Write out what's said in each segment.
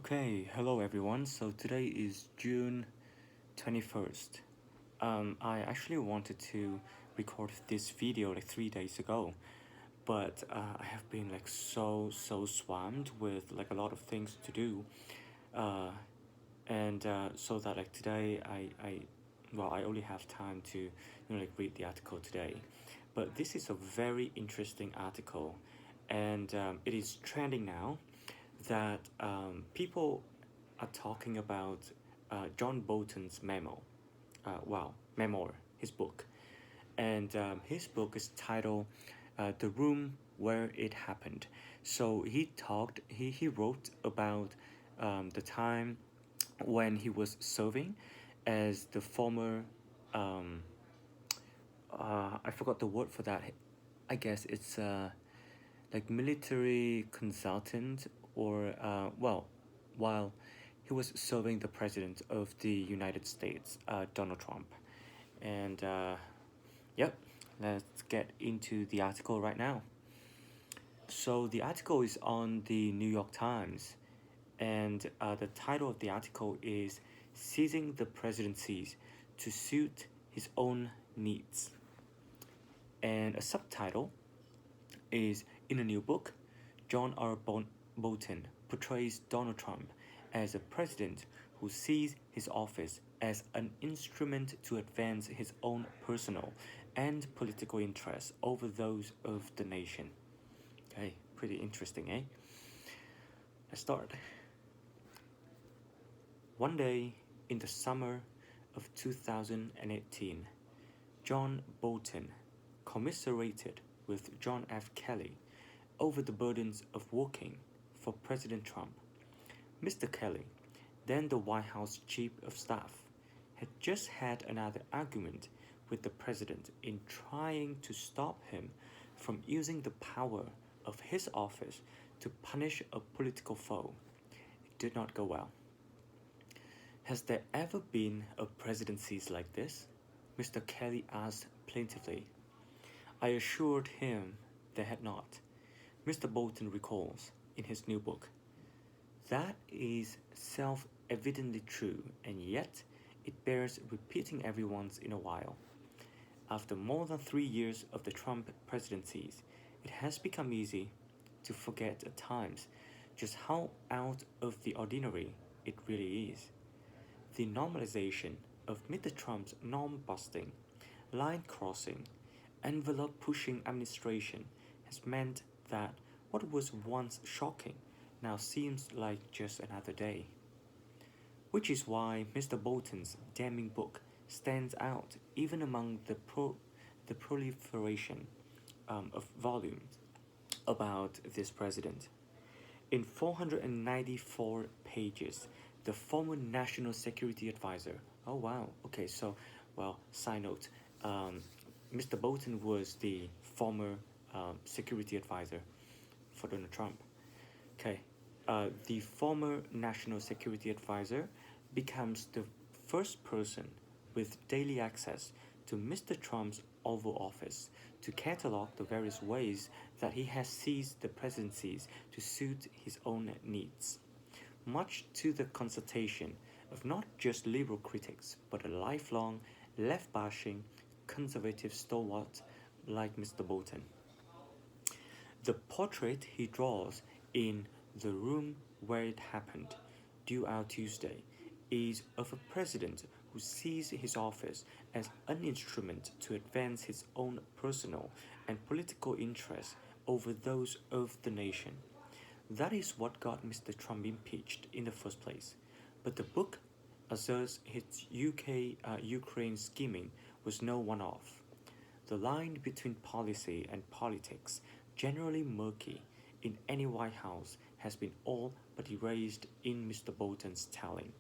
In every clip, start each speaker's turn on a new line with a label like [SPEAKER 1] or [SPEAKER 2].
[SPEAKER 1] Okay, hello everyone. So today is June 21st. I actually wanted to record this video like 3 days ago, but I have been like so swamped with like a lot of things to do, uh, and so that like today I only have time to like read the article today, but this is a very interesting article, and it is trending now that people are talking about John Bolton's memoir, his book. And his book is titled The Room Where It Happened. So he wrote about the time when he was serving as the former, um, I forgot the word for that. I guess it's like military consultant or while he was serving the president of the United States, Donald Trump. And yep, let's get into the article right now. So the article is on the New York Times, and the title of the article is Seizing the Presidencies to Suit His Own Needs. And a subtitle is In a new book, John R. Bolton portrays Donald Trump as a president who sees his office as an instrument to advance his own personal and political interests over those of the nation. Okay, pretty interesting, eh? Let's start. One day in the summer of 2018, John Bolton commiserated with John F. Kelly over the burdens of working for President Trump. Mr. Kelly, then the White House Chief of Staff, had just had another argument with the president in trying to stop him from using the power of his office to punish a political foe. It did not go well. Has there ever been a presidencies like this? Mr. Kelly asked plaintively. I assured him there had not. Mr. Bolton recalls in his new book. That is self evidently true, and yet it bears repeating every once in a while. After more than 3 years of the Trump presidencies, it has become easy to forget at times just how out of the ordinary it really is. The normalization of Mr. Trump's norm busting, line crossing, envelope pushing administration has meant that what was once shocking now seems like just another day. Which is why Mr. Bolton's damning book stands out even among the proliferation of volumes about this president. In 494 pages, the former National Security Advisor. Oh wow, okay, so, well, side note, um, Mr. Bolton was the former security advisor for Donald Trump. Okay, the former National Security Advisor becomes the first person with daily access to Mr. Trump's Oval Office to catalog the various ways that he has seized the presidencies to suit his own needs, much to the consultation of not just liberal critics but a lifelong left bashing conservative stalwart like Mr. Bolton. The portrait he draws in The Room Where It Happened, due out Tuesday, is of a president who sees his office as an instrument to advance his own personal and political interests over those of the nation. That is what got Mr. Trump impeached in the first place. But the book asserts his Ukraine scheming was no one off. The line between policy and politics, generally murky in any White House, has been all but erased in Mr. Bolton's telling.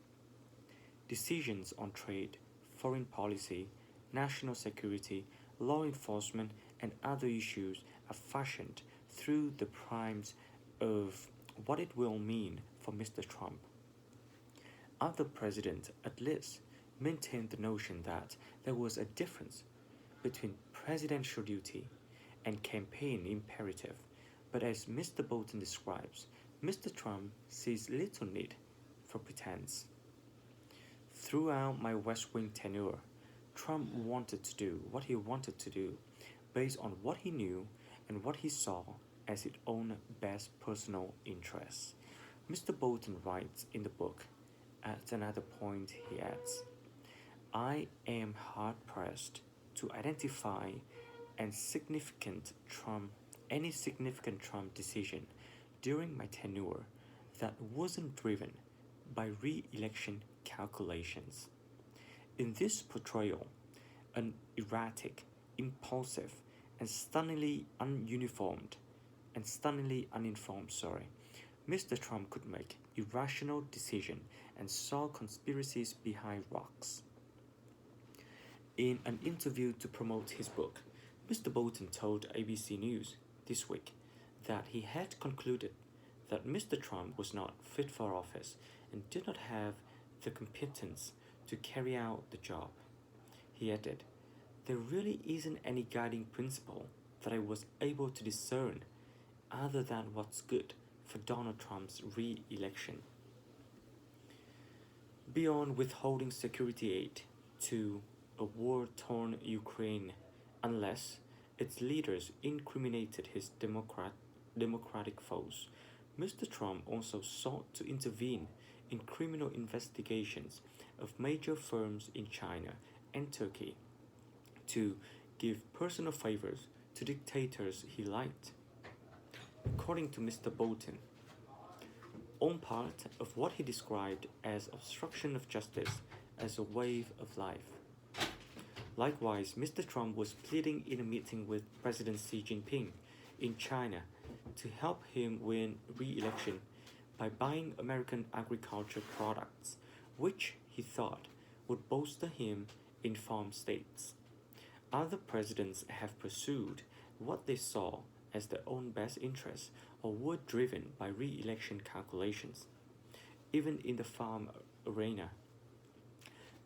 [SPEAKER 1] Decisions on trade, foreign policy, national security, law enforcement, and other issues are fashioned through the primes of what it will mean for Mr. Trump. Other presidents, at least, maintained the notion that there was a difference between presidential duty and campaign imperative, but as Mr. Bolton describes, Mr. Trump sees little need for pretense. Throughout my West Wing tenure, Trump wanted to do what he wanted to do based on what he knew and what he saw as his own best personal interests. Mr. Bolton writes in the book. At another point, he adds, I am hard pressed to identify and significant Trump, any significant Trump decision during my tenure that wasn't driven by re election calculations. In this portrayal, an erratic, impulsive, and stunningly uninformed, Mr. Trump could make irrational decisions and saw conspiracies behind rocks. In an interview to promote his book, Mr. Bolton told ABC News this week that he had concluded that Mr. Trump was not fit for office and did not have the competence to carry out the job. He added, there really isn't any guiding principle that I was able to discern other than what's good for Donald Trump's re-election. Beyond withholding security aid to a war-torn Ukraine, unless its leaders incriminated his democratic foes, Mr. Trump also sought to intervene in criminal investigations of major firms in China and Turkey to give personal favors to dictators he liked. According to Mr. Bolton, on part of what he described as obstruction of justice as a wave of life. Likewise, Mr. Trump was pleading in a meeting with President Xi Jinping in China to help him win re-election by buying American agriculture products, which he thought would bolster him in farm states. Other presidents have pursued what they saw as their own best interests or were driven by re-election calculations. Even in the farm arena,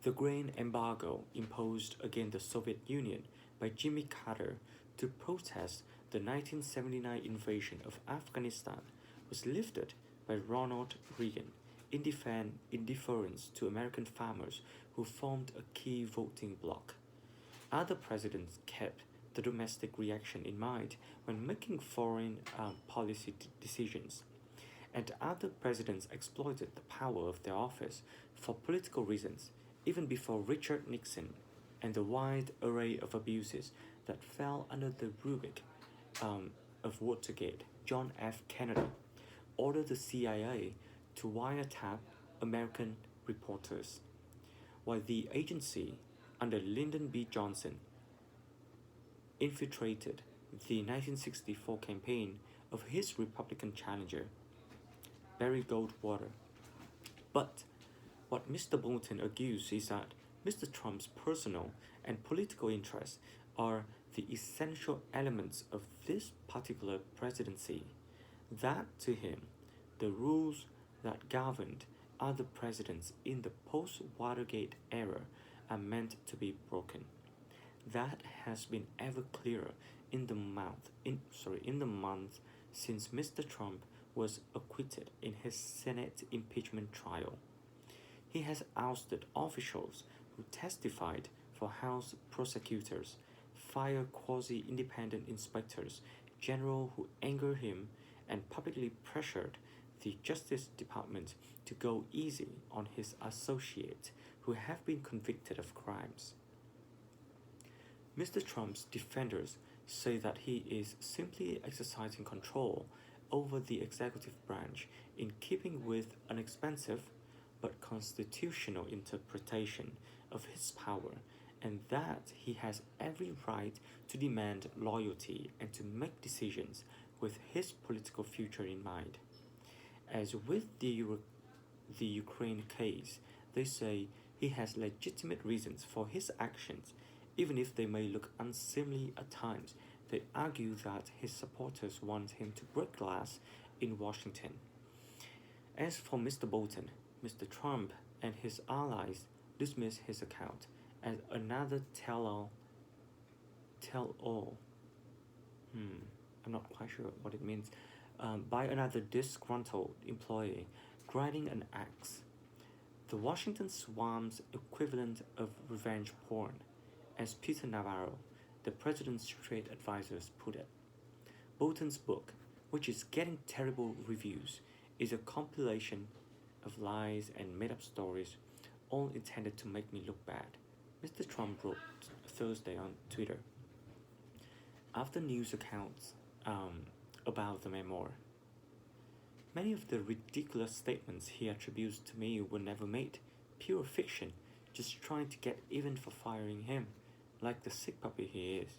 [SPEAKER 1] the grain embargo imposed against the Soviet Union by Jimmy Carter to protest the 1979 invasion of Afghanistan was lifted by Ronald Reagan in deference to American farmers who formed a key voting bloc. Other presidents kept the domestic reaction in mind when making foreign policy decisions, and other presidents exploited the power of their office for political reasons, even before Richard Nixon and the wide array of abuses that fell under the rubric of Watergate. John F. Kennedy ordered the CIA to wiretap American reporters, while the agency under Lyndon B. Johnson infiltrated the 1964 campaign of his Republican challenger, Barry Goldwater. But what Mr. Bolton argues is that Mr. Trump's personal and political interests are the essential elements of this particular presidency, that to him, the rules that governed other presidents in the post-Watergate era are meant to be broken. That has been ever clearer in the month since Mr. Trump was acquitted in his Senate impeachment trial. He has ousted officials who testified for House prosecutors, fired quasi-independent inspectors general who angered him, and publicly pressured the Justice Department to go easy on his associates who have been convicted of crimes. Mr. Trump's defenders say that he is simply exercising control over the executive branch in keeping with an expensive but constitutional interpretation of his power, and that he has every right to demand loyalty and to make decisions with his political future in mind. As with the Ukraine case, they say he has legitimate reasons for his actions, even if they may look unseemly at times. They argue that his supporters want him to break glass in Washington. As for Mr. Bolton, Mr. Trump and his allies dismiss his account as another tell-all. I'm not quite sure what it means. By another disgruntled employee grinding an axe The Washington Swam's equivalent of revenge porn, as Peter Navarro, the president's trade advisors, put it. Bolton's book, which is getting terrible reviews, is a compilation of lies and made up stories, all intended to make me look bad, Mr. Trump wrote Thursday on Twitter. After news accounts about the memoir, many of the ridiculous statements he attributes to me were never made, pure fiction, just trying to get even for firing him, like the sick puppy he is.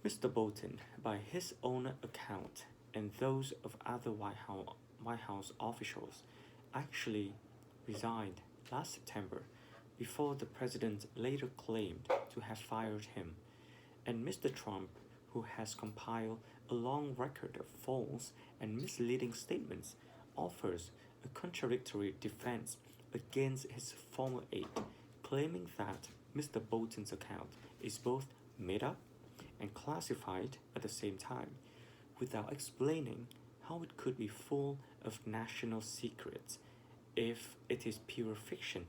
[SPEAKER 1] Mr. Bolton, by his own account and those of other White House officials, actually resigned last September before the president later claimed to have fired him, and Mr. Trump, who has compiled a long record of false and misleading statements, offers a contradictory defense against his former aide, claiming that Mr. Bolton's account is both made up and classified at the same time, without explaining how it could be full of national secrets if it is pure fiction.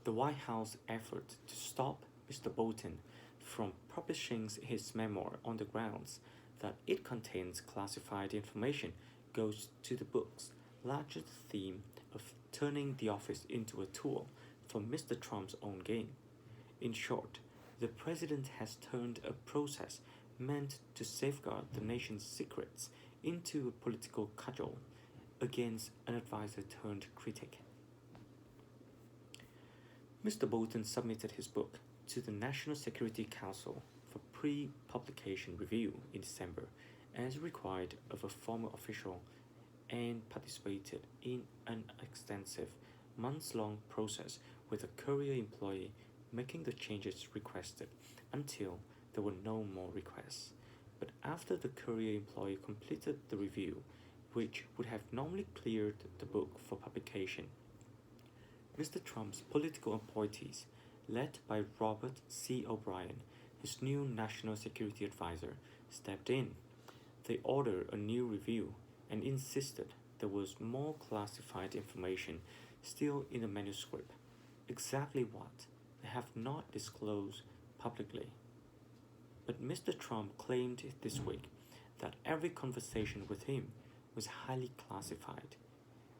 [SPEAKER 1] The White House effort to stop Mr. Bolton from publishing his memoir on the grounds that it contains classified information goes to the book's larger theme of turning the office into a tool for Mr. Trump's own gain. In short, the president has turned a process meant to safeguard the nation's secrets into a political cudgel against an advisor turned critic. Mr. Bolton submitted his book to the National Security Council for pre-publication review in December, as required of a former official, and participated in an extensive, months-long process with a courier employee making the changes requested until there were no more requests. But after the courier employee completed the review, which would have normally cleared the book for publication, Mr. Trump's political appointees, led by Robert C. O'Brien, his new national security advisor, stepped in. They ordered a new review and insisted there was more classified information still in the manuscript, exactly what they have not disclosed publicly. But Mr. Trump claimed this week that every conversation with him was highly classified,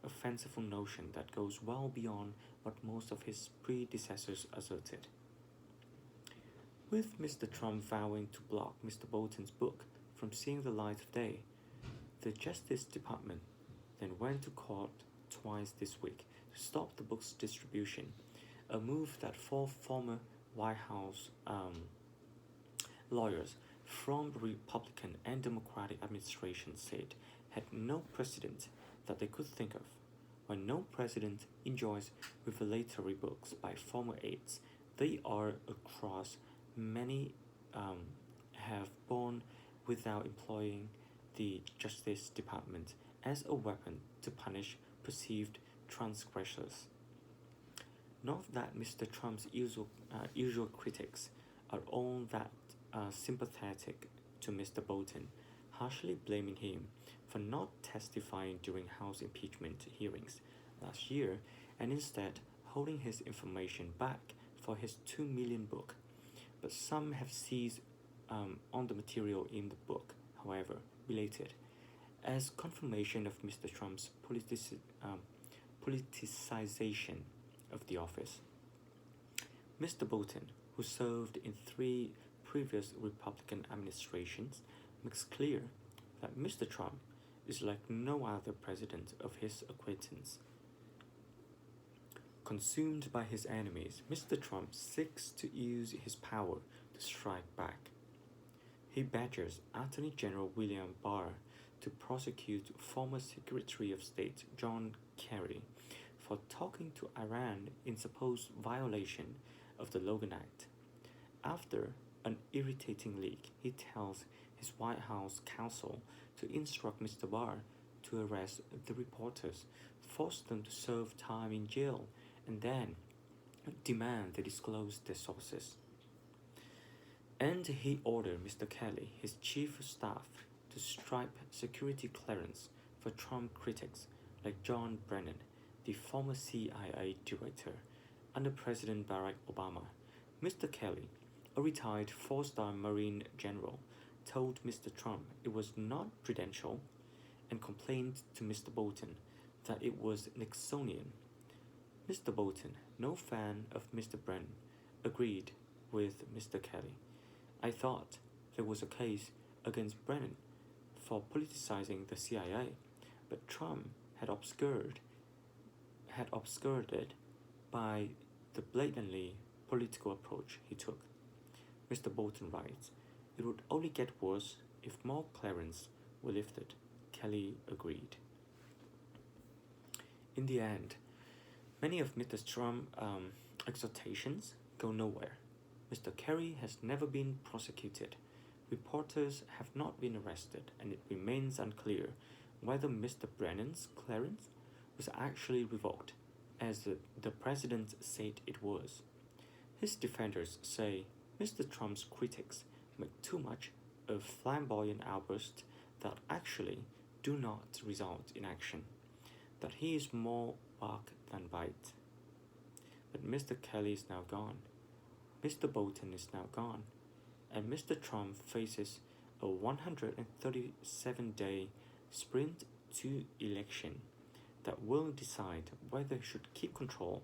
[SPEAKER 1] a fanciful notion that goes well beyond what most of his predecessors asserted. With Mr. Trump vowing to block Mr. Bolton's book from seeing the light of day, the Justice Department then went to court twice this week to stop the book's distribution, a move that four former White House lawyers from the Republican and Democratic administrations said had no precedent that they could think of. When no president enjoys revelatory books by former aides, they are across many have borne without employing the Justice Department as a weapon to punish perceived transgressors. Not that Mr. Trump's usual critics are all that sympathetic to Mr. Bolton, harshly blaming him for not testifying during House impeachment hearings last year and instead holding his information back for his 2 million book. But some have seized on the material in the book, however, related, as confirmation of Mr. Trump's politicization of the office. Mr. Bolton, who served in 3 previous Republican administrations, makes clear that Mr. Trump is like no other president of his acquaintance. Consumed by his enemies, Mr. Trump seeks to use his power to strike back. He badgers Attorney General William Barr to prosecute former Secretary of State John Kerry for talking to Iran in supposed violation of the Logan Act. After an irritating leak, he tells his White House counsel to instruct Mr. Barr to arrest the reporters, force them to serve time in jail, and then demand they disclose their sources. And he ordered Mr. Kelly, his chief of staff, to strip security clearance for Trump critics like John Brennan, the former CIA director under President Barack Obama. Mr. Kelly, a retired four-star Marine general, told Mr. Trump it was not prudential and complained to Mr. Bolton that it was Nixonian. Mr. Bolton, no fan of Mr. Brennan, agreed with Mr. Kelly. I thought there was a case against Brennan for politicizing the CIA, but Trump had obscured it by the blatantly political approach he took. Mr. Bolton writes, it would only get worse if more clarence were lifted. Kelly agreed. In the end, many of Mr. Trump's exhortations go nowhere. Mr. Kerry has never been prosecuted. Reporters have not been arrested, and it remains unclear whether Mr. Brennan's clearance was actually revoked, as the president said it was. His defenders say Mr. Trump's critics make too much of flamboyant outbursts that actually do not result in action, that he is more bark than bite. But Mr. Kelly is now gone. Mr. Bolton is now gone, and Mr. Trump faces a 137-day sprint to election that will decide whether he should keep control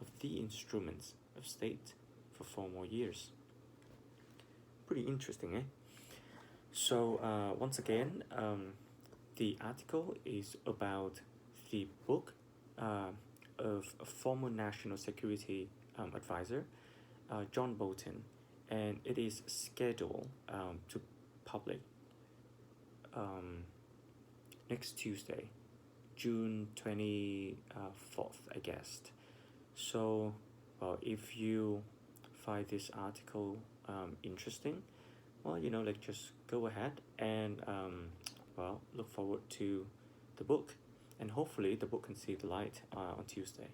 [SPEAKER 1] of the instruments of state for 4 more years. Pretty interesting, eh? So, once again, the article is about the book of a former national security advisor, John Bolton, and it is scheduled to publish next Tuesday, June 24th, I guess. So, well, if you find this article interesting, well, just go ahead and look forward to the book, and hopefully the book can see the light on Tuesday.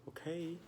[SPEAKER 1] Okay,